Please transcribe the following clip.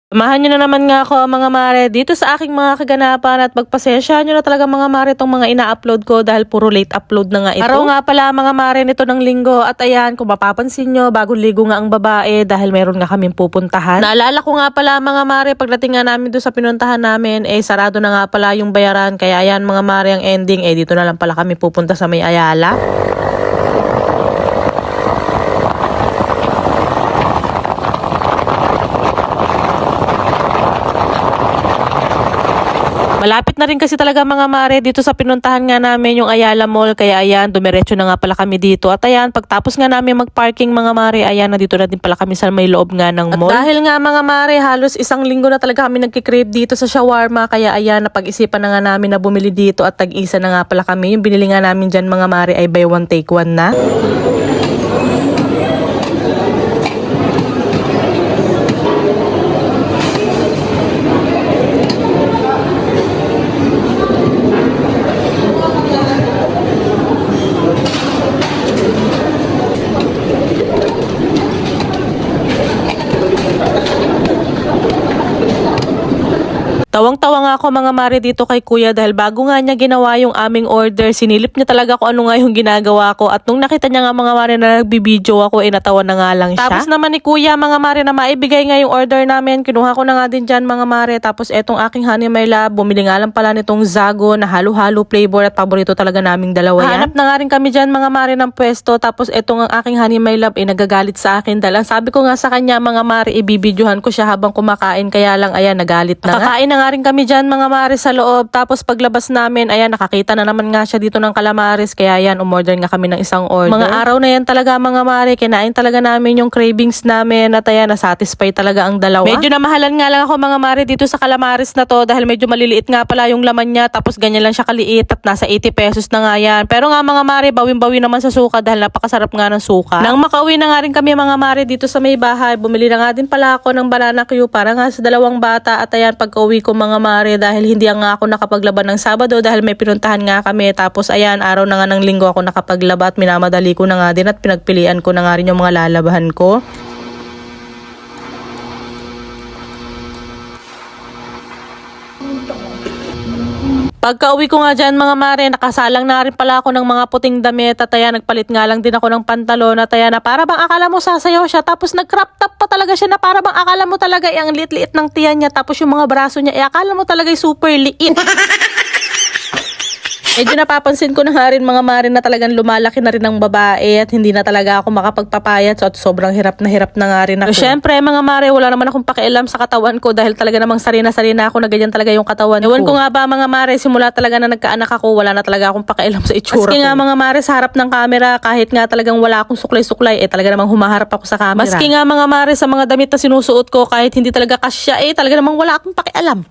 Samahan nyo na naman nga ako mga mare dito sa aking mga kaganapan at magpasensya nyo na talaga mga mare itong mga ina-upload ko dahil puro late upload na nga ito. Araw nga pala mga mare nito ng linggo at ayan kung mapapansin nyo bagong ligo nga ang babae dahil meron nga kaming pupuntahan. Naalala ko nga pala mga mare pagdating nga namin doon sa pinuntahan namin sarado na nga pala yung bayaran kaya ayan mga mare ang ending dito na lang pala kami pupunta sa may Ayala. Malapit na rin kasi talaga mga mare dito sa pinuntahan nga namin yung Ayala Mall kaya ayan dumiretso na nga pala kami dito at ayan pagtapos nga namin mag-parking mga mare ayan na dito na din pala kami sa may loob nga ng mall. At dahil nga mga mare halos isang linggo na talaga kami nagki-crave dito sa shawarma kaya ayan napag-isipan na nga namin na bumili dito at tag-isa na nga pala kami. Yung binili nga namin dyan mga mare ay buy one take one na. Tawang-tawa nga ako mga mare dito kay kuya dahil bago nga niya ginawa yung aming order, sinilip niya talaga kung ano nga yung ginagawa ko at nung nakita niya nga mga mare na nagbibideo ako natawa na nga lang siya. Tapos naman ni kuya mga mare na maibigay nga yung order namin, kinuha ko na nga din dyan mga mare tapos etong aking honey my love, bumili nga lang pala nitong Zago na halo-halo flavor at paborito talaga naming dalawa yan. Hanap na nga rin kami dyan mga mare ng pwesto tapos etong ang aking honey my love nagagalit sa akin dahil sabi ko nga sa kanya mga mare ibibidyohan ko siya habang kumakain kaya lang ayan nagalit na nga. Kakain na nga rin kami dyan mga mare sa loob tapos paglabas namin ayan nakakita na naman nga siya dito ng calamares kaya ayan umorder nga kami ng isang order. Mga araw na yan talaga mga mare kinain talaga namin yung cravings namin at ayan nasatisfy talaga ang dalawa. Medyo namahalan nga lang ako mga mare dito sa calamares na to dahil medyo maliliit nga pala yung laman niya tapos ganyan lang siya kaliit at nasa 80 pesos na nga yan. Pero nga mga mare bawin-bawi naman sa suka dahil napakasarap nga ng suka. Nang makauwi na nga rin kami mga mare dito sa may bahay bumili na nga din pala ako ng banana Q para nga sa dalawang bata at ayan pagka-uwi ko mga mare dahil hindi nga ako nakapaglaban ng Sabado dahil may pinuntahan nga kami tapos ayan araw na nga ng linggo ako nakapaglaba at minamadali ko na nga din at pinagpilian ko na nga rin yung mga lalabahan ko. Pagka-uwi ko nga dyan mga mare, nakasalang na rin pala ako ng mga puting damit at ayan, nagpalit nga lang din ako ng pantalon at ayan na para bang akala mo sasayaw siya tapos nag-crop top pa talaga siya na para bang akala mo talaga ang liit-liit ng tiyan niya tapos yung mga braso niya akala mo talaga super liit. Medyo napapansin ko na nga rin mga mare na talagang lumalaki na rin ang babae at hindi na talaga ako makapagpapayat so at sobrang hirap na nga rin ako. So, syempre mga mare wala naman akong pakialam sa katawan ko dahil talaga namang sarina-sarina ako na ganyan talaga yung katawan ko. Ewan ko nga ba mga mare simula talaga na nagkaanak ako wala na talaga akong pakialam sa itsura ko. Maski nga mga mare sa harap ng camera kahit nga talagang wala akong suklay-suklay talaga namang humaharap ako sa camera. Maski nga mga mare sa mga damit na sinusuot ko kahit hindi talaga kasya talaga namang wala akong pakialam.